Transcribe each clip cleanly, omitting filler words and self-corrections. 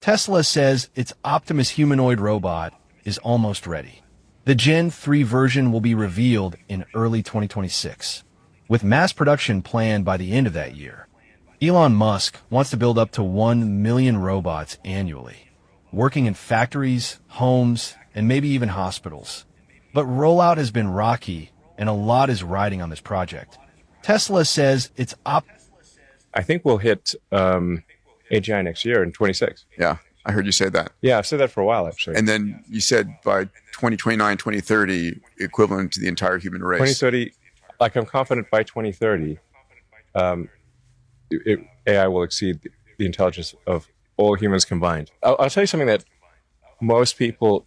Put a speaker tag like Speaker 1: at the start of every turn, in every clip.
Speaker 1: Tesla says its Optimus humanoid robot is almost ready. The Gen 3 version will be revealed in early 2026, with mass production planned by the end of that year. Elon Musk wants to build up to 1 million robots annually, working in factories, homes, and maybe even hospitals. But rollout has been rocky, and a lot is riding on this project. Tesla says its
Speaker 2: I think we'll hit AGI next year in 26.
Speaker 3: Yeah, I heard you say that.
Speaker 2: Yeah, I've said that for a while, actually.
Speaker 3: And then you said by 2029, 2030, equivalent to the entire human race.
Speaker 2: 2030, like I'm confident by 2030, AI will exceed the intelligence of all humans combined. I'll tell you something that most people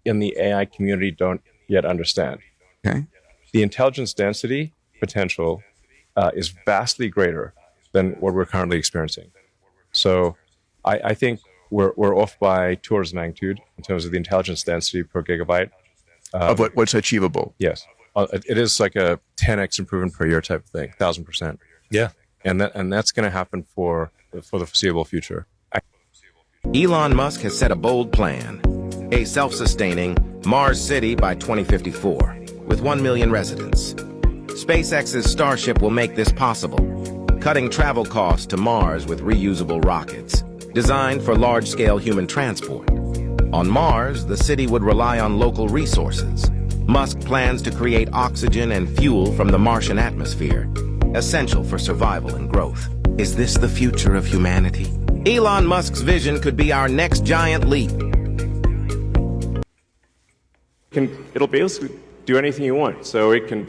Speaker 2: in the AI community don't yet understand.
Speaker 3: Okay.
Speaker 2: The intelligence density potential is vastly greater than what we're currently experiencing. So I think we're off by 2 orders of magnitude in terms of the intelligence density per gigabyte.
Speaker 3: Of what's achievable.
Speaker 2: Yes. It is like a 10x improvement per year type of thing, 1,000%.
Speaker 4: Yeah.
Speaker 2: And that's going to happen for the foreseeable future.
Speaker 5: Elon Musk has set a bold plan, a self-sustaining Mars city by 2054, with 1 million residents. SpaceX's Starship will make this possible, cutting travel costs to Mars with reusable rockets, designed for large-scale human transport. On Mars, the city would rely on local resources. Musk plans to create oxygen and fuel from the Martian atmosphere, essential for survival and growth. Is this the future of humanity? Elon Musk's vision could be our next giant leap.
Speaker 2: It'll basically do anything you want. So it can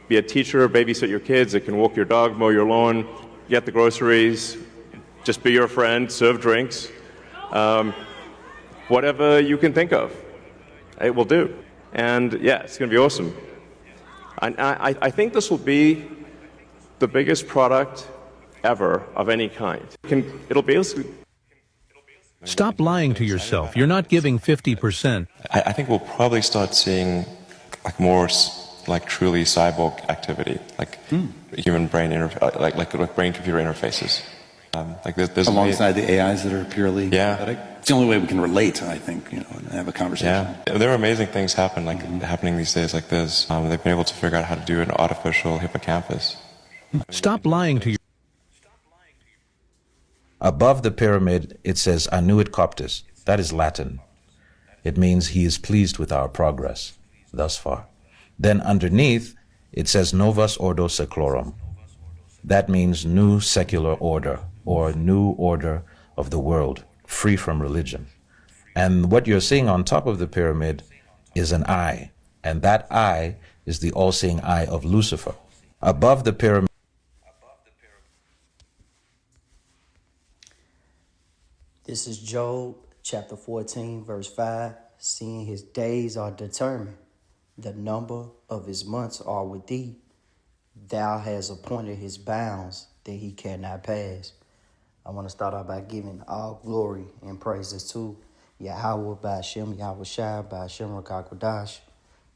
Speaker 2: be a teacher, babysit your kids, it can walk your dog, mow your lawn, get the groceries, just be your friend, serve drinks. Whatever you can think of, it will do. And yeah, it's going to be awesome. I think this will be the biggest product ever of any kind. It'll basically...
Speaker 4: Stop lying to yourself. You're not giving 50%.
Speaker 6: I think we'll probably start seeing like more like truly cyborg activity, like human brain like brain-computer interfaces. Like there's
Speaker 7: alongside the AIs that are purely
Speaker 6: yeah.
Speaker 7: synthetic. It's the only way we can relate, I think, and have a conversation.
Speaker 6: Yeah, there are amazing things happening these days like this. They've been able to figure out how to do an artificial hippocampus.
Speaker 4: Stop lying to yourself.
Speaker 8: Above the pyramid, it says Annuit Coptis. That is Latin. It means he is pleased with our progress thus far. Then underneath, it says Novus Ordo Seclorum. That means new secular order, or new order of the world, free from religion. And what you're seeing on top of the pyramid is an eye, and that eye is the all-seeing eye of Lucifer. Above the pyramid.
Speaker 9: This is Job chapter 14, verse 5. Seeing his days are determined, the number of his months are with thee. Thou hast appointed his bounds that he cannot pass. I want to start out by giving all glory and praises to Yahweh Ba'ashem, Yahweh Shai, Ba'ashem Rakakwadash.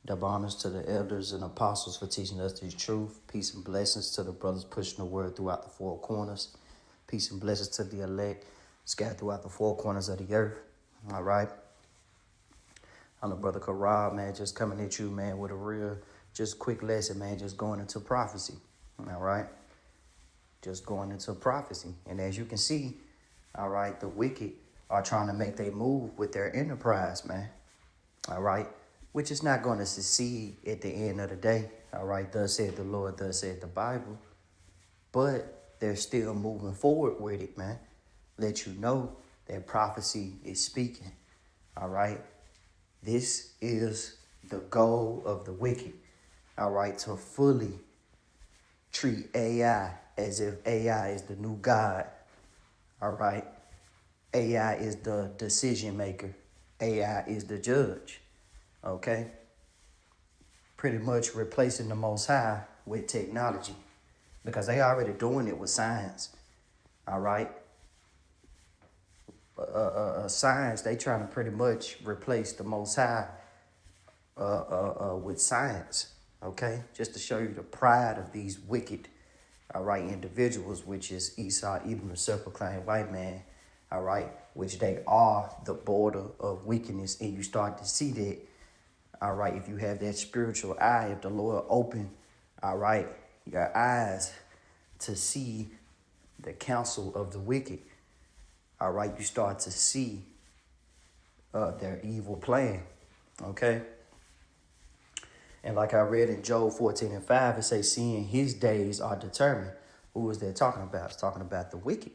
Speaker 9: Double honors to the elders and apostles for teaching us the truth. Peace and blessings to the brothers pushing the word throughout the four corners. Peace and blessings to the elect scattered throughout the four corners of the earth. All right. I'm the brother Karab, man, just coming at you, man, with a real, just quick lesson, man, just going into prophecy. All right. Just going into prophecy. And as you can see, all right, the wicked are trying to make their move with their enterprise, man. All right. Which is not going to succeed at the end of the day. All right. Thus said the Lord, thus said the Bible. But they're still moving forward with it, man. Let you know that prophecy is speaking. All right. This is the goal of the wicked. All right. To fully treat AI as if AI is the new God. All right. AI is the decision maker. AI is the judge. Okay. Pretty much replacing the Most High with technology, because they already doing it with science. All right. Science, they trying to pretty much replace the Most High with science. Okay. Just to show you the pride of these wicked, all right, individuals, which is Esau, even the self-proclaimed white man, all right, which they are the border of wickedness. And you start to see that, all right, if you have that spiritual eye, if the Lord open, all right, your eyes to see the counsel of the wicked, all right, you start to see their evil plan, okay? And like I read in Job 14:5, it says, seeing his days are determined. Who is that talking about? It's talking about the wicked,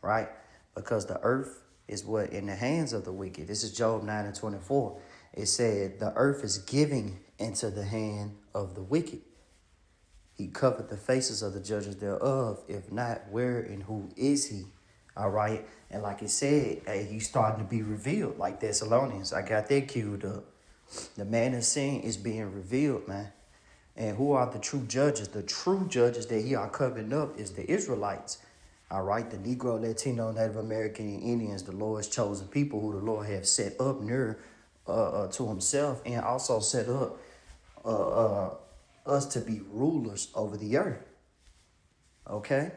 Speaker 9: right? Because the earth is what? In the hands of the wicked. This is Job 9:24. It said, the earth is giving into the hand of the wicked. He covered the faces of the judges thereof. If not, where and who is he? All right. And like it said, hey, he's starting to be revealed, like Thessalonians. I got that queued up. The man of sin is being revealed, man. And who are the true judges? The true judges that he are covering up is the Israelites. All right. The Negro, Latino, Native American, and Indians, the Lord's chosen people who the Lord have set up near to himself, and also set up us to be rulers over the earth. Okay?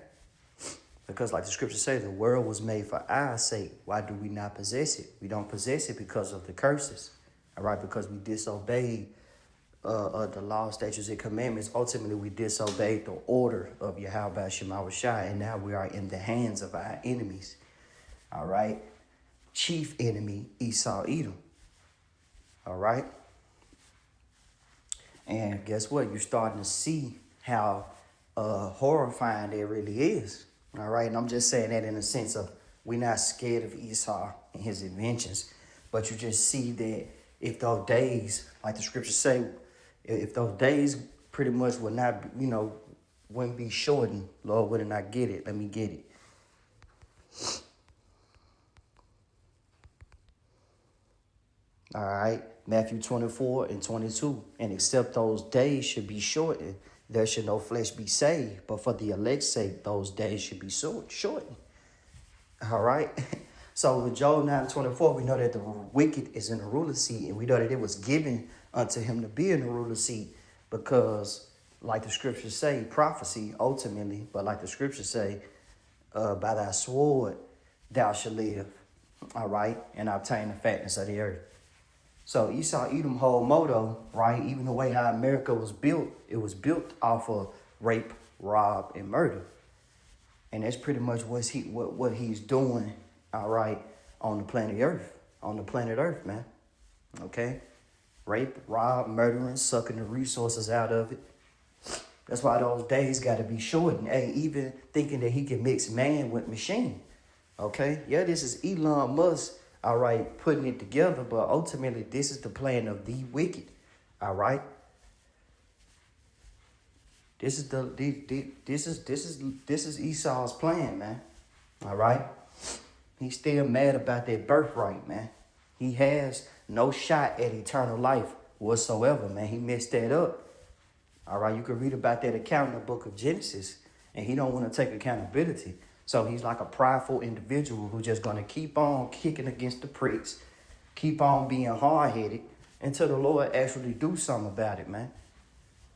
Speaker 9: Because like the scriptures say, the world was made for our sake. Why do we not possess it? We don't possess it because of the curses. All right? Because we disobeyed the law, statutes, and commandments. Ultimately, we disobeyed the order of Yahweh Shema Shai, and now we are in the hands of our enemies. All right? Chief enemy, Esau, Edom. All right? And guess what? You're starting to see how horrifying it really is. All right? And I'm just saying that in the sense of we're not scared of Esau and his inventions, but you just see that if those days, like the scriptures say, if those days pretty much would not, wouldn't be shortened, Lord, wouldn't I get it? Let me get it. All right, Matthew 24:22. And except those days should be shortened, there should no flesh be saved. But for the elect's sake, those days should be shortened. All right. So with Job 9:24, we know that the wicked is in the ruler's seat. And we know that it was given unto him to be in the ruler's seat because, like the scriptures say, prophecy ultimately, but like the scriptures say, by thy sword thou shalt live. All right. And obtain the fatness of the earth. So Esau Edom whole motto, right? Even the way how America was built, it was built off of rape, rob, and murder. And that's pretty much what he's doing, all right, on the planet Earth, man. Okay? Rape, rob, murdering, sucking the resources out of it. That's why those days got to be shortened. Hey, even thinking that he can mix man with machine. Okay? Yeah, this is Elon Musk, all right, putting it together, but ultimately this is the plan of the wicked. All right? This is Esau's plan, man. All right? He's still mad about that birthright, man. He has no shot at eternal life whatsoever, man. He messed that up. All right, you can read about that account in the book of Genesis, and he don't want to take accountability. So he's like a prideful individual who's just going to keep on kicking against the pricks, keep on being hard-headed until the Lord actually do something about it, man.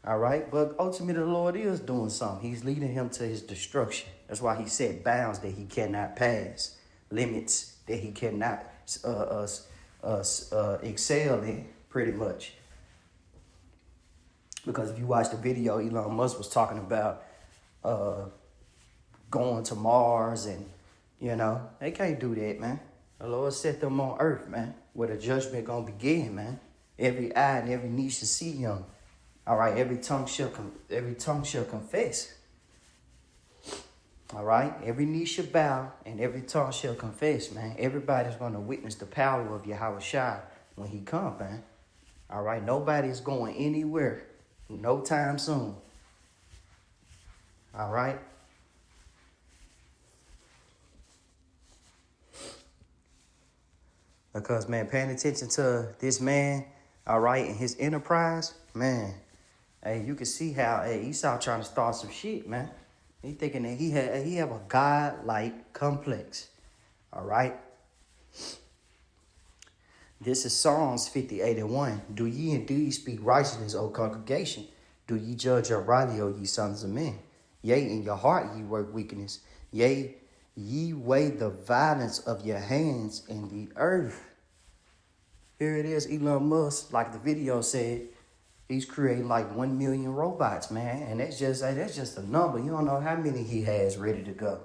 Speaker 9: All right, but ultimately the Lord is doing something. He's leading him to his destruction. That's why he set bounds that he cannot pass, limits that he cannot excel in, pretty much. Because if you watch the video, Elon Musk was talking about going to Mars, and they can't do that, man. The Lord set them on earth, man, where the judgment gonna begin, man. Every eye and every knee shall see him. All right, every tongue shall confess. All right, every knee shall bow and every tongue shall confess, man. Everybody's gonna witness the power of Yahweh Shai when he comes, man. All right, nobody's going anywhere, no time soon. All right. Because, man, paying attention to this man, all right, and his enterprise, man, hey, you can see how Esau trying to start some shit, man. He thinking that he have a God-like complex, all right? This is Psalms 50:81. Do ye indeed speak righteousness, O congregation? Do ye judge uprightly, O ye sons of men? Yea, in your heart ye work wickedness. Yea, Ye weigh the violence of your hands in the earth. Here it is, Elon Musk, like the video said, he's creating like 1 million robots, man. And that's just a number. You don't know how many he has ready to go.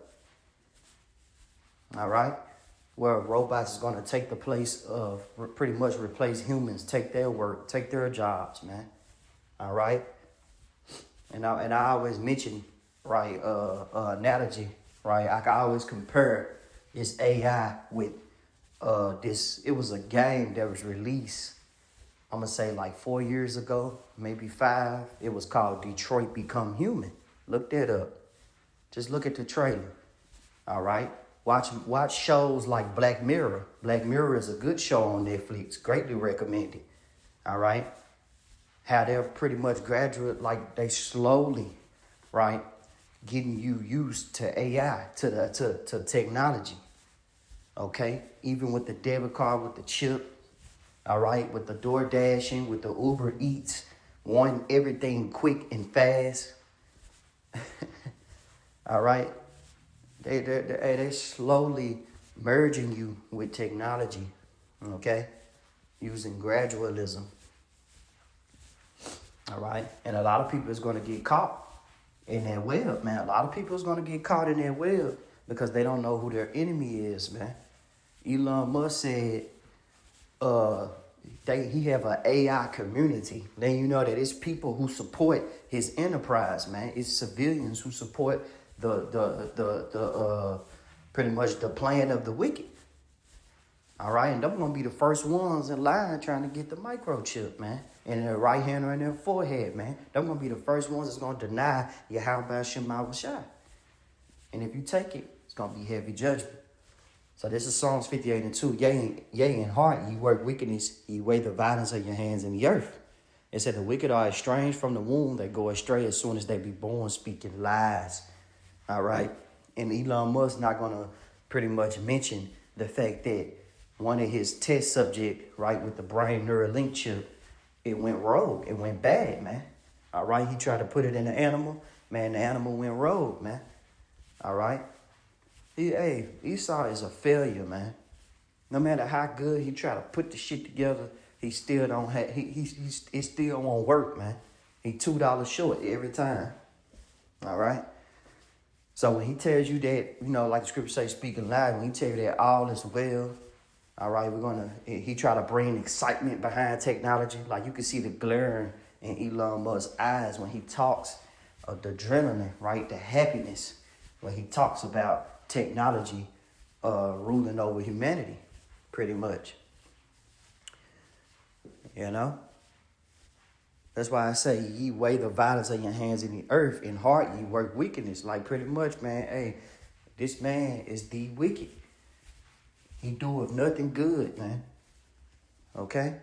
Speaker 9: All right? Where robots is going to take the place of pretty much replace humans, take their work, take their jobs, man. All right? And I always mention, right, analogy, right? I can always compare this AI with it was a game that was released, I'm going to say like 4 years ago, maybe 5. It was called Detroit Become Human. Look that up. Just look at the trailer. All right? Watch shows like Black Mirror. Black Mirror is a good show on Netflix. Greatly recommended. All right? How they're pretty much graduate, like they slowly, right, getting you used to AI, to technology. Okay? Even with the debit card, with the chip, all right, with the door dashing, with the Uber Eats, wanting everything quick and fast. All right? They're slowly merging you with technology, okay? Using gradualism. All right? And a lot of people is going to get caught in that web, man. A lot of people is going to get caught in that web because they don't know who their enemy is, man. Elon Musk said he have an AI community. Then you know that it's people who support his enterprise, man. It's civilians who support the pretty much the plan of the wicked. All right, and they're gonna be the first ones in line trying to get the microchip, man, in their right hand or in their forehead, man. They're gonna be the first ones that's gonna deny Yahweh Shema Shai. And if you take it, it's gonna be heavy judgment. So this is Psalms 58:2. Yea, in heart ye work wickedness, ye weigh the violence of your hands in the earth. It said the wicked are estranged from the womb, they go astray as soon as they be born, speaking lies. All right. And Elon Musk not gonna pretty much mention the fact that one of his test subject, right, with the brain Neuralink chip, it went rogue. It went bad, man. All right. He tried to put it in an animal. Man, the animal went rogue, man. All right. Esau is a failure, man. No matter how good he try to put the shit together, he still don't have. It still won't work, man. He $2 short every time. All right. So when he tells you that, you know, like the scripture says, speaking lies, when he tell you that all is well, all right, he try to bring excitement behind technology. Like you can see the glare in Elon Musk's eyes when he talks of the adrenaline, right? The happiness when he talks about technology ruling over humanity, pretty much. You know? That's why I say, ye weigh the violence of your hands in the earth. In heart, ye work wickedness. Like pretty much, man, hey, this man is the wicked. He doeth nothing good, man. Okay?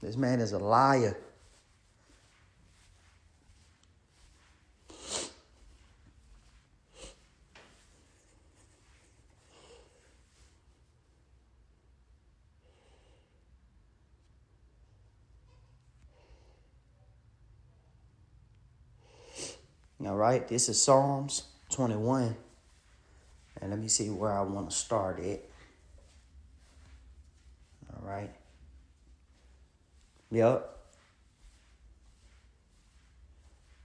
Speaker 9: This man is a liar. All right, this is Psalms 21. And let me see where I want to start at. All right. Yep.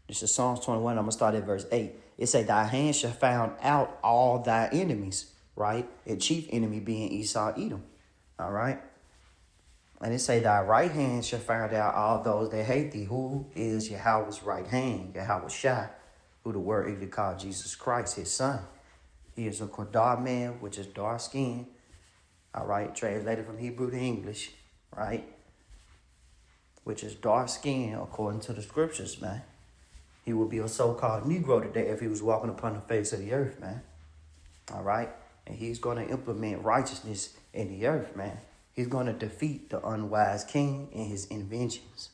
Speaker 9: This is Psalms 21. I'm going to start at verse 8. It say, thy hand shall found out all thy enemies, right? And chief enemy being Esau, Edom. All right. And it say, thy right hand shall find out all those that hate thee. Who is Yahweh's right hand? Yahweh Shai, who the word even called Jesus Christ, his son. He is a Qadar man, which is dark skin. All right, translated from Hebrew to English, right? Which is dark skin according to the scriptures, man. He would be a so-called Negro today if he was walking upon the face of the earth, man. All right? And he's going to implement righteousness in the earth, man. He's going to defeat the unwise king and his inventions.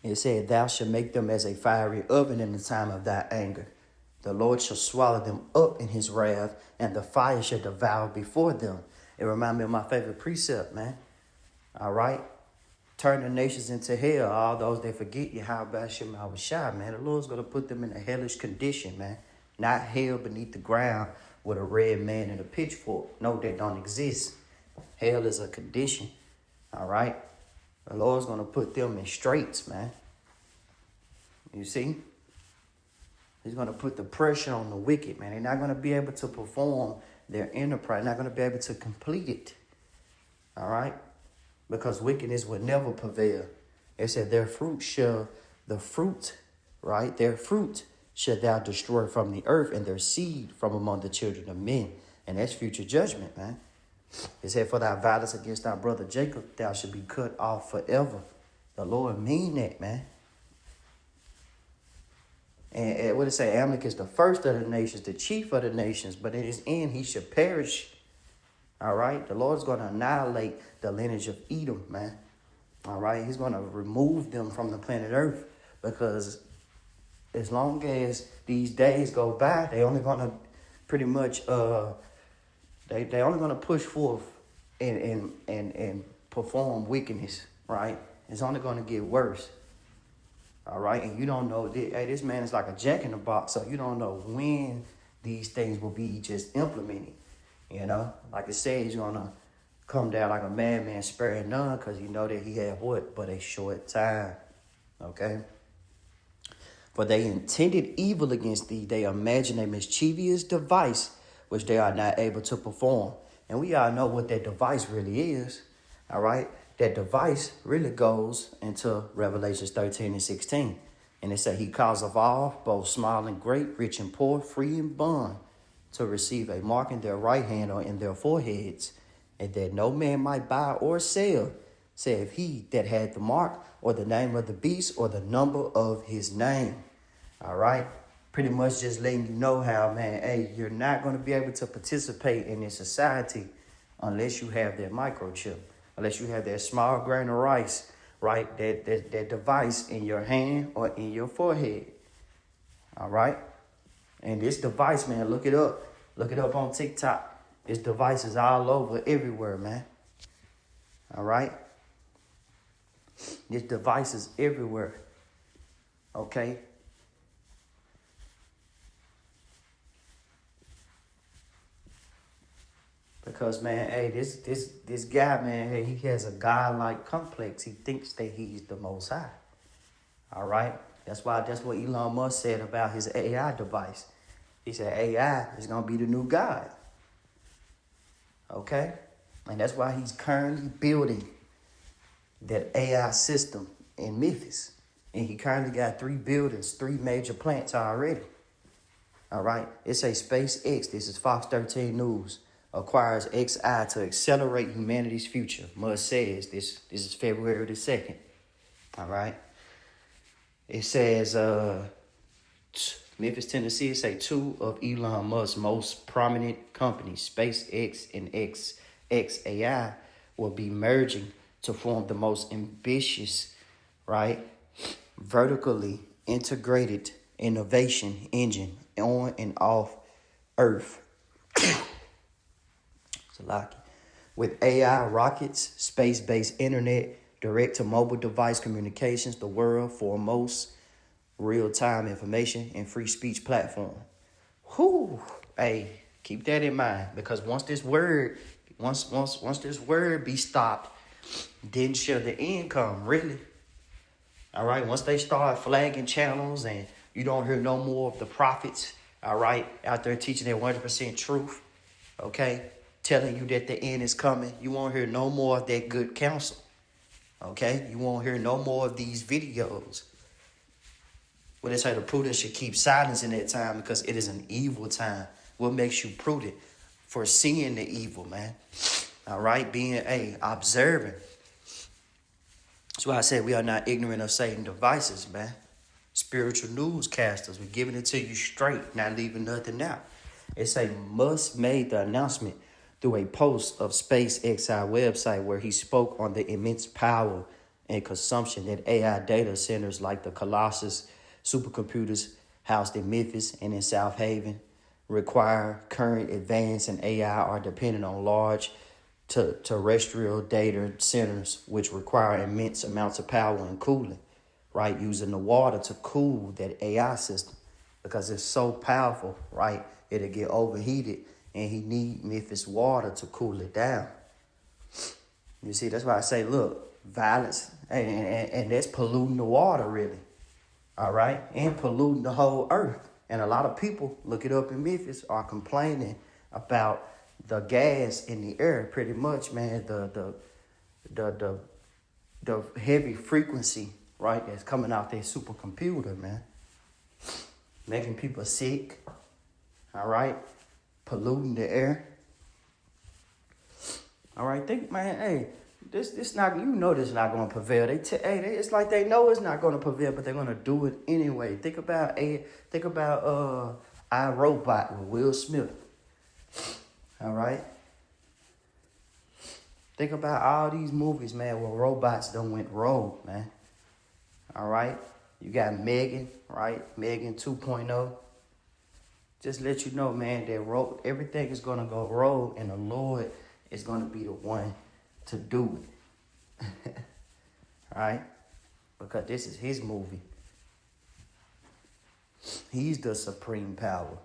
Speaker 9: It said, thou shalt make them as a fiery oven in the time of thy anger. The Lord shall swallow them up in his wrath, and the fire shall devour before them. It reminds me of my favorite precept, man. All right? turn the nations into hell. All those that forget you, how about Shem I was shy, man. The Lord's going to put them in a hellish condition, man. Not hell beneath the ground with a red man and a pitchfork. No, that don't exist. Hell is a condition, all right? The Lord's going to put them in straits, man. You see? He's going to put the pressure on the wicked, man. They're not going to be able to perform their enterprise. They're not going to be able to complete it, all right? Because wickedness will never prevail. It said their fruit, right? Their fruit shall thou destroy from the earth, and their seed from among the children of men. And that's future judgment, man. It said, for thy violence against thy brother Jacob, thou shalt be cut off forever. The Lord mean that, man. And what it say? Amalek is the first of the nations, the chief of the nations, but in his end he shall perish. All right? The Lord's going to annihilate the lineage of Edom, man. All right? He's going to remove them from the planet Earth, because as long as these days go by, they only going to pretty much they only going to push forth and perform wickedness, right? It's only going to get worse. All right, and you don't know, hey, this man is like a jack in the box, so you don't know when these things will be just implemented. You know, like I said, he's gonna come down like a madman, sparing none, because you know that he had what? But a short time. Okay. For they intended evil against thee, they imagine a mischievous device which they are not able to perform. And we all know what that device really is. All right. That device really goes into Revelations 13 and 16. And it said, he causeth all, both small and great, rich and poor, free and bond, to receive a mark in their right hand or in their foreheads, and that no man might buy or sell, save he that had the mark, or the name of the beast, or the number of his name. All right? Pretty much just letting you know how, man, hey, you're not going to be able to participate in this society unless you have that microchip. Unless you have that small grain of rice, right? That device in your hand or in your forehead. All right? And this device, man, look it up. Look it up on TikTok. This device is all over, everywhere, man. All right? This device is everywhere. Okay? Because, man, hey, this guy, man, hey, he has a godlike complex. He thinks that he's the Most High. All right? That's what Elon Musk said about his AI device. He said AI is going to be the new God. Okay? And that's why he's currently building that AI system in Memphis. And he currently got 3 buildings, 3 major plants already. All right? It's a SpaceX. This is Fox 13 News. Acquires XI to accelerate humanity's future. Musk says this is February the 2nd. All right. It says Memphis, Tennessee, it say 2 of Elon Musk's most prominent companies, SpaceX and XAI, will be merging to form the most ambitious, right, vertically integrated innovation engine on and off Earth. With AI, rockets, space-based internet, direct-to-mobile device communications, the world foremost real-time information and free speech platform. Whew. Hey, keep that in mind, because once this word be stopped, then shall the end come, really. All right, once they start flagging channels and you don't hear no more of the prophets, all right, out there teaching their 100% truth, okay, telling you that the end is coming, you won't hear no more of that good counsel, okay? You won't hear no more of these videos. Well, they say the prudent should keep silence in that time because it is an evil time. What makes you prudent? Foreseeing the evil, man. All right? Being, observing. That's why I said we are not ignorant of Satan's devices, man. Spiritual newscasters. We're giving it to you straight, not leaving nothing out. It say Musk made the announcement through a post of SpaceXI website where he spoke on the immense power and consumption that AI data centers like the Colossus supercomputers housed in Memphis and in South Haven require. Current advance in AI are dependent on large to terrestrial data centers, which require immense amounts of power and cooling, right? Using the water to cool that AI system because it's so powerful, right? It'll get overheated and he need Memphis water to cool it down. You see, that's why I say, look, violence, and that's polluting the water, really, all right? And polluting the whole earth. And a lot of people, look it up in Memphis, are complaining about the gas in the air, pretty much, man, the heavy frequency, right, that's coming out their supercomputer, man, making people sick, all right, polluting the air. All right, think, man, hey, this not, you know, this not gonna prevail. It's like they know it's not gonna prevail, but they're gonna do it anyway. Think about iRobot with Will Smith. All right. Think about all these movies, man, where robots done went rogue, man. All right. You got Megan, right? Megan 2.0. Just let you know, man, that everything is gonna go rogue, and the Lord is going to be the one to do it. All right? Because this is his movie. He's the supreme power.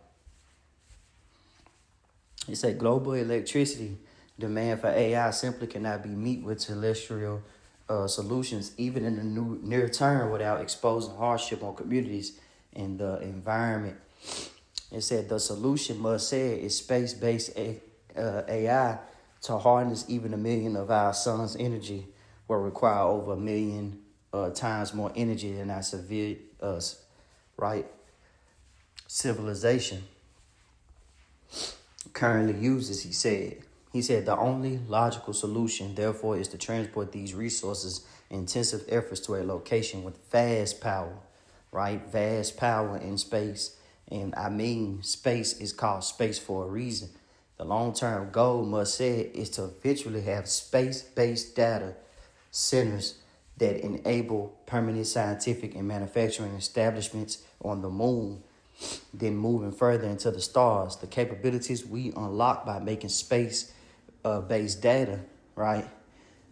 Speaker 9: He said global electricity demand for AI simply cannot be met with terrestrial solutions, even in the near term, without exposing hardship on communities and the environment. It said the solution, must say, is space-based AI. To harness even 1 million of our sun's energy will require over 1 million times more energy than our civilization currently uses, he said. He said the only logical solution, therefore, is to transport these resources intensive efforts to a location with vast power, right? Vast power in space. And I mean, space is called space for a reason. The long-term goal, must say, is to eventually have space-based data centers that enable permanent scientific and manufacturing establishments on the moon, then moving further into the stars. The capabilities we unlock by making space-based data, right,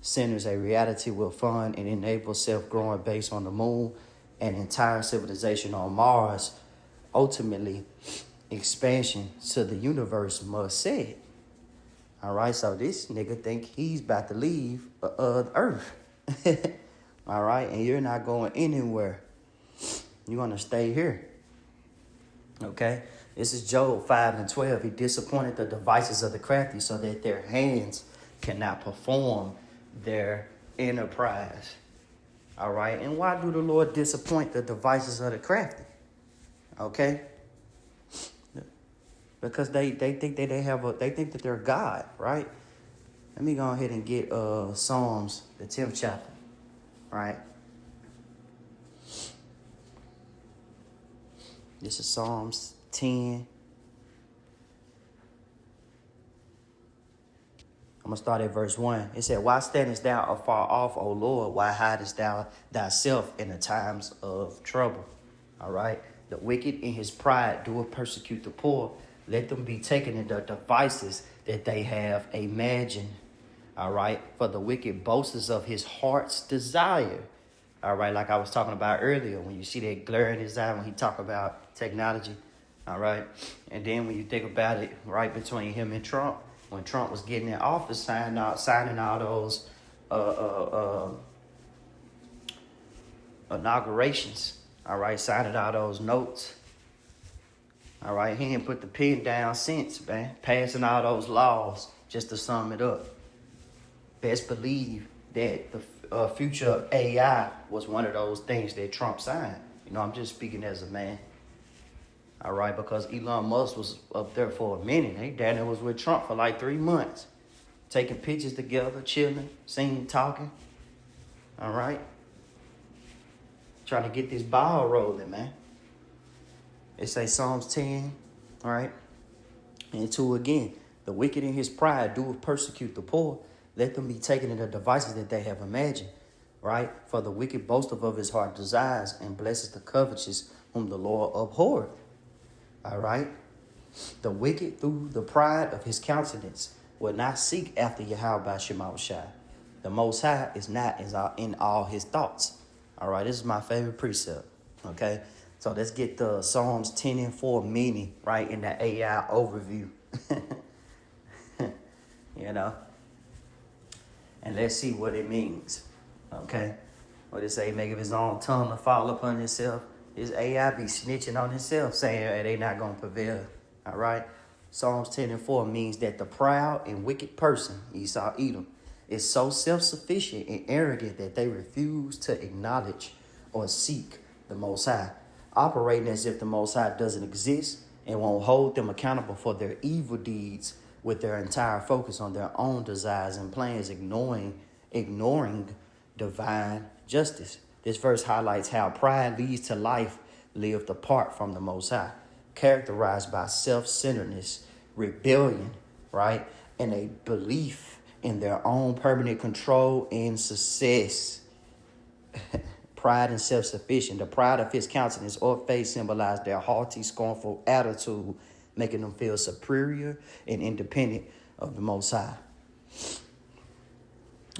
Speaker 9: centers a reality will fund and enable self-growing base on the moon and entire civilization on Mars. Ultimately, expansion to the universe, must say. All right, so this nigga think he's about to leave the earth. All right, and you're not going anywhere. You're going to stay here. Okay, this is Job 5:12. He disappointed the devices of the crafty so that their hands cannot perform their enterprise. All right, and why do the Lord disappoint the devices of the crafty? Okay, because they think that they think that they're God, right? Let me go ahead and get Psalms, the 10th chapter, right? This is Psalms 10. I'm going to start at verse 1. It said, why standest thou afar off, O Lord? Why hidest thou thyself in the times of trouble? All right. The wicked in his pride doeth persecute the poor. Let them be taken in the devices that they have imagined. All right. For the wicked boasts of his heart's desire. All right. Like I was talking about earlier, when you see that glare in his eye when he talk about technology. All right. And then when you think about it, right between him and Trump, when Trump was getting in office, signing all those inaugurations. All right. Signing all those notes. All right. He ain't put the pen down since, man. Passing all those laws, just to sum it up. Best believe that the future of AI was one of those things that Trump signed. You know, I'm just speaking as a man. All right, because Elon Musk was up there for a minute. He down there was with Trump for like 3 months. Taking pictures together, chilling, singing, talking. All right. Trying to get this ball rolling, man. It say Psalms 10, all right? And 2 again. The wicked in his pride doeth persecute the poor. Let them be taken in the devices that they have imagined, right? For the wicked boasteth of his heart desires and blesses the covetous whom the Lord abhorreth. All right. The wicked through the pride of his countenance will not seek after Yahweh Shemawashai. The Most High is not in all his thoughts. All right, this is my favorite precept. Okay, so let's get the Psalms 10 and 4 meaning right in the AI overview. You know, and let's see what it means. Okay, what it say? Make of his own tongue to fall upon himself. His AI be snitching on himself, saying hey, they not gonna prevail. All right, Psalms 10 and 4 means that the proud and wicked person, Esau, Edom, is so self-sufficient and arrogant that they refuse to acknowledge or seek the Most High, operating as if the Most High doesn't exist and won't hold them accountable for their evil deeds, with their entire focus on their own desires and plans, ignoring divine justice. This verse highlights how pride leads to life lived apart from the Most High, characterized by self-centeredness, rebellion, right, and a belief in their own permanent control and success. Pride and self-sufficient. The pride of his countenance or face symbolized their haughty, scornful attitude, making them feel superior and independent of the Most High.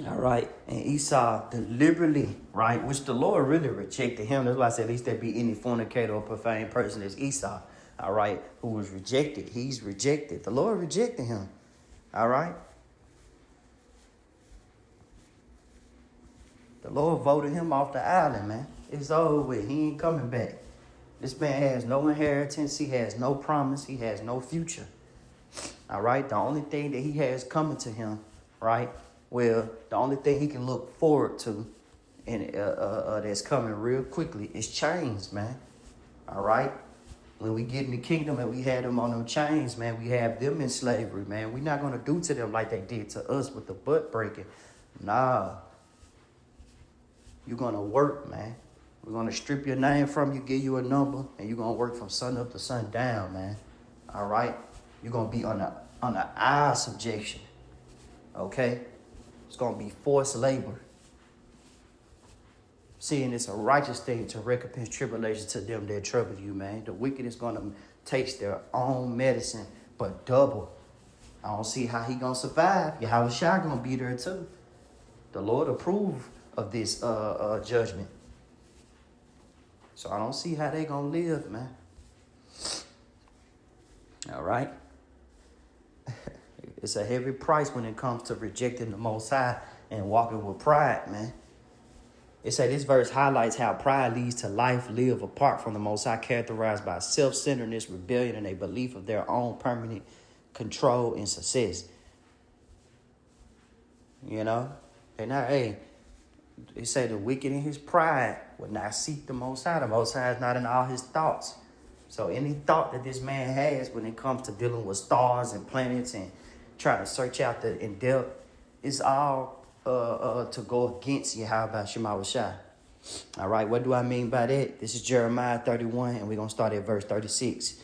Speaker 9: All right. And Esau deliberately, right, which the Lord really rejected him. That's why I said at least there be any fornicator or profane person as Esau, all right, who was rejected. He's rejected. The Lord rejected him. All right. The Lord voted him off the island, man. It's over with. He ain't coming back. This man has no inheritance. He has no promise. He has no future. All right. The only thing that he has coming to him, right? Well, the only thing he can look forward to, and that's coming real quickly, is chains, man. All right. When we get in the kingdom and we had them on them chains, man, we have them in slavery, man. We're not gonna do to them like they did to us with the butt breaking. Nah. You're going to work, man. We're going to strip your name from you, give you a number, and you're going to work from sun up to sun down, man. All right? You're going to be on the eye subjection. Okay? It's going to be forced labor. Seeing it's a righteous thing to recompense tribulation to them that trouble you, man. The wicked is going to taste their own medicine, but double. I don't see how he going to survive. Yahweh Shai going to be there too. The Lord approved of this judgment. So I don't see how they gonna live, man. All right. It's a heavy price when it comes to rejecting the Most High and walking with pride, man. It said this verse highlights how pride leads to life lived apart from the Most High, characterized by self-centeredness, rebellion, and a belief of their own permanent control and success. You know, they not, hey, they say the wicked in his pride would not seek the Most High. The Most High is not in all his thoughts. So any thought that this man has when it comes to dealing with stars and planets and trying to search out the in depth, it's all to go against Yahweh Shemawashai. All right, what do I mean by that? This is Jeremiah 31, and we're going to start at verse 36.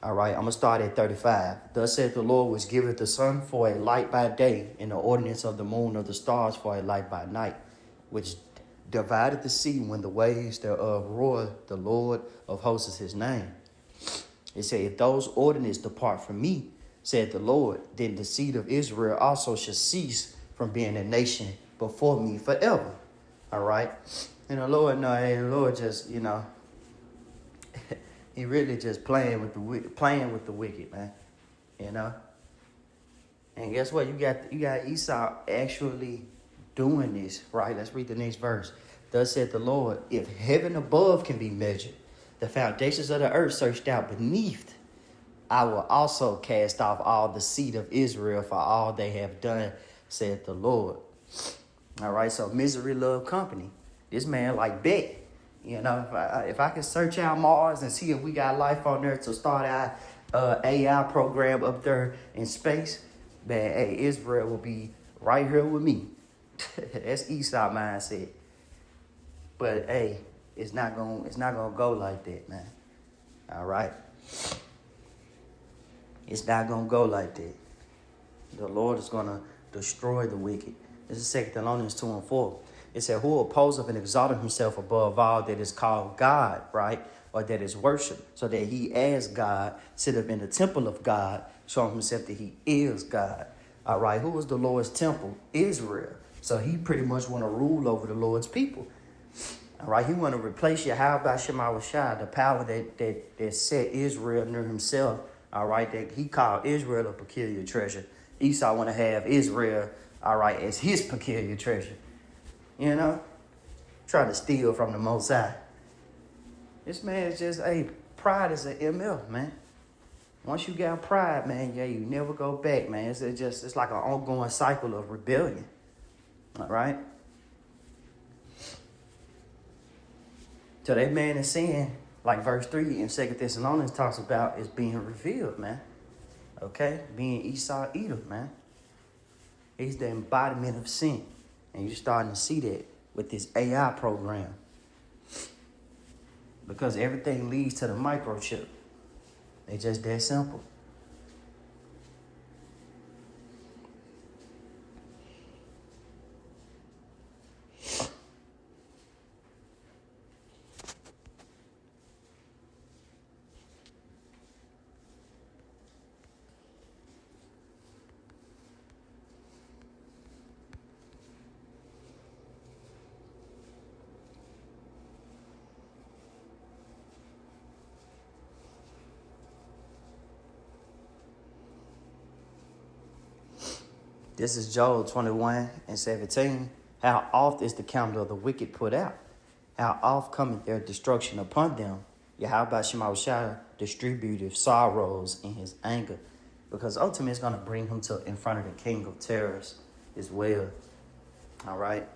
Speaker 9: All right, I'm going to start at 35. Thus said the Lord, which giveth the sun for a light by day, and the ordinance of the moon of the stars for a light by night, which divided the sea when the waves thereof roar, the Lord of hosts is his name. It said, if those ordinances depart from me, said the Lord, then the seed of Israel also shall cease from being a nation before me forever. All right. And the Lord, the Lord just, he really just playing with the wicked, man. You know. And guess what? You got Esau actually doing this, right? Let's read the next verse. Thus said the Lord, if heaven above can be measured, the foundations of the earth searched out beneath, I will also cast off all the seed of Israel for all they have done, said the Lord. All right, so misery love company. This man like bet. If I can search out Mars and see if we got life on there to start our AI program up there in space, man, hey, Israel will be right here with me. That's Esau mindset. But hey, it's not gonna go like that, man. All right. It's not gonna go like that. The Lord is gonna destroy the wicked. This is 2 Thessalonians 2 and 4. It said, who opposeth and exalteth himself above all that is called God, right? Or that is worship, so that he as God sitteth in the temple of God, showing himself that he is God. All right, who was the Lord's temple? Israel. So he pretty much want to rule over the Lord's people. All right, he want to replace Yahweh Shema Shai, the power that set Israel near himself. All right, that he called Israel a peculiar treasure. Esau want to have Israel, all right, as his peculiar treasure. You know, trying to steal from the Most High. This man is just, pride is an MF, man. Once you got pride, man, you never go back, man. It's like an ongoing cycle of rebellion. All right? So that man is saying, like verse 3 in 2 Thessalonians talks about, is being revealed, man. Okay? Being Esau Edom, man. He's the embodiment of sin. And you're starting to see that with this AI program. Because everything leads to the microchip. It's just that simple. This is Joel 21:17. How oft is the candle of the wicked put out? How oft cometh their destruction upon them? Yahweh Shema Shai distributive sorrows in his anger. Because ultimately it's going to bring him to in front of the king of terrors as well. All right?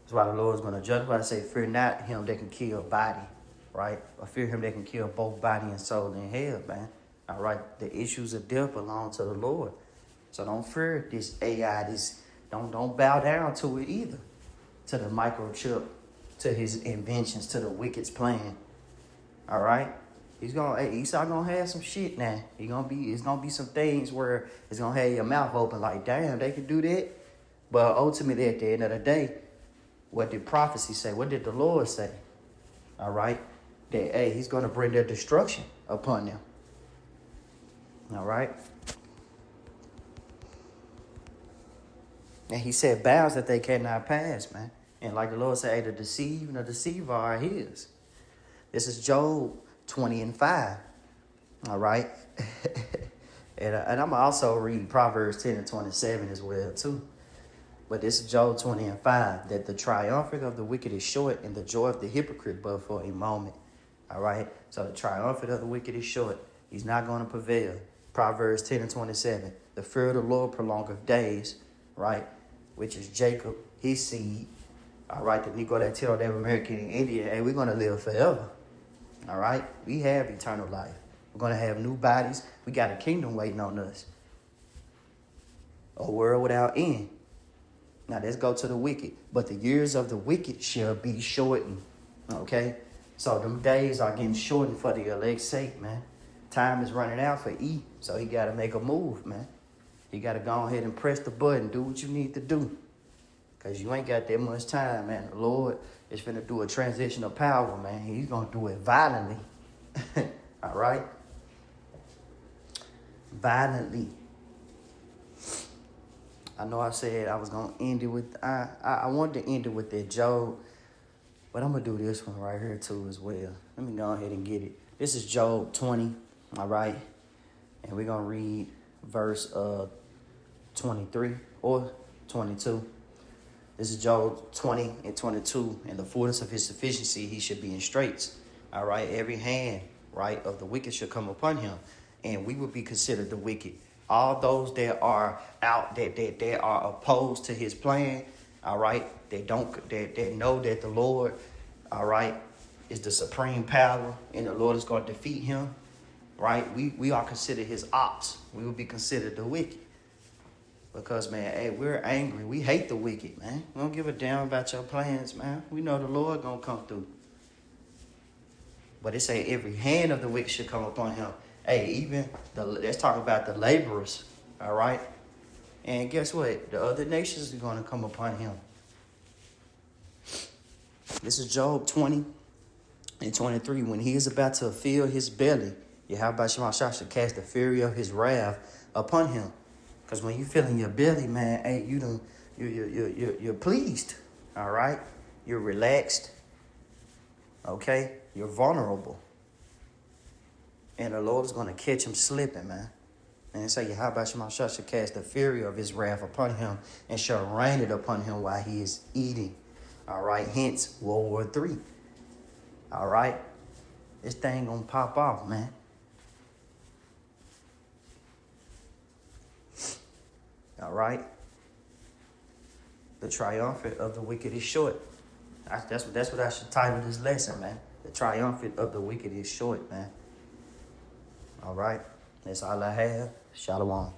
Speaker 9: That's why the Lord is going to judge. Why I say, fear not him that can kill body. Right? Or fear him that can kill both body and soul in hell, man. All right? The issues of death belong to the Lord. So don't fear this AI. Don't bow down to it either. To the microchip, to his inventions, to the wicked's plan. All right? Esau gonna have some shit now. It's gonna be some things where it's gonna have your mouth open like, damn, they can do that. But ultimately, at the end of the day, what did prophecy say? What did the Lord say? All right? That he's gonna bring their destruction upon them. All right? And he said bounds that they cannot pass, man. And like the Lord said, the deceive and the deceiver are his. This is Job 20:5. All right? and I'm going to also read Proverbs 10:27 as well, too. But this is Job 20:5. That the triumphant of the wicked is short and the joy of the hypocrite but for a moment. All right? So the triumphant of the wicked is short. He's not going to prevail. Proverbs 10:27. The fear of the Lord prolongeth days. Right? Which is Jacob, his seed. All right, the Negro that tell Native American in India, hey, we're going to live forever. All right? We have eternal life. We're going to have new bodies. We got a kingdom waiting on us. A world without end. Now, let's go to the wicked. But the years of the wicked shall be shortened. Okay? So them days are getting shortened for the elect's sake, man. Time is running out for E, so he got to make a move, man. You got to go ahead and press the button. Do what you need to do. Because you ain't got that much time, man. The Lord is finna do a transition of power, man. He's going to do it violently. All right? Violently. I know I said I was going to end it with... I wanted to end it with that Job. But I'm going to do this one right here, too, as well. Let me go ahead and get it. This is Job 20. All right? And we're going to read verse 23 or 22. This is Job 20:22. In the fullness of his sufficiency, he should be in straits. All right. Every hand, right, of the wicked should come upon him. And we would be considered the wicked. All those that are out, that are opposed to his plan, all right, that know that the Lord, all right, is the supreme power and the Lord is going to defeat him, right? We are considered his ops. We will be considered the wicked. Because, man, hey, we're angry. We hate the wicked, man. We don't give a damn about your plans, man. We know the Lord going to come through. But it say every hand of the wicked should come upon him. Hey, even, let's talk about the laborers, all right? And guess what? The other nations are going to come upon him. This is Job 20:23. When he is about to fill his belly, Yahweh Shema Shai shall cast the fury of his wrath upon him. Because when you feel in your belly, man, hey, you're pleased. All right? You're relaxed. Okay? You're vulnerable. And the Lord is going to catch him slipping, man. And say, how about you, my shall cast the fury of his wrath upon him and shall rain it upon him while he is eating. All right? Hence, World War III. All right? This thing going to pop off, man. All right? The triumphant of the wicked is short. That's what I should title this lesson, man. The triumphant of the wicked is short, man. All right? That's all I have. Shalom.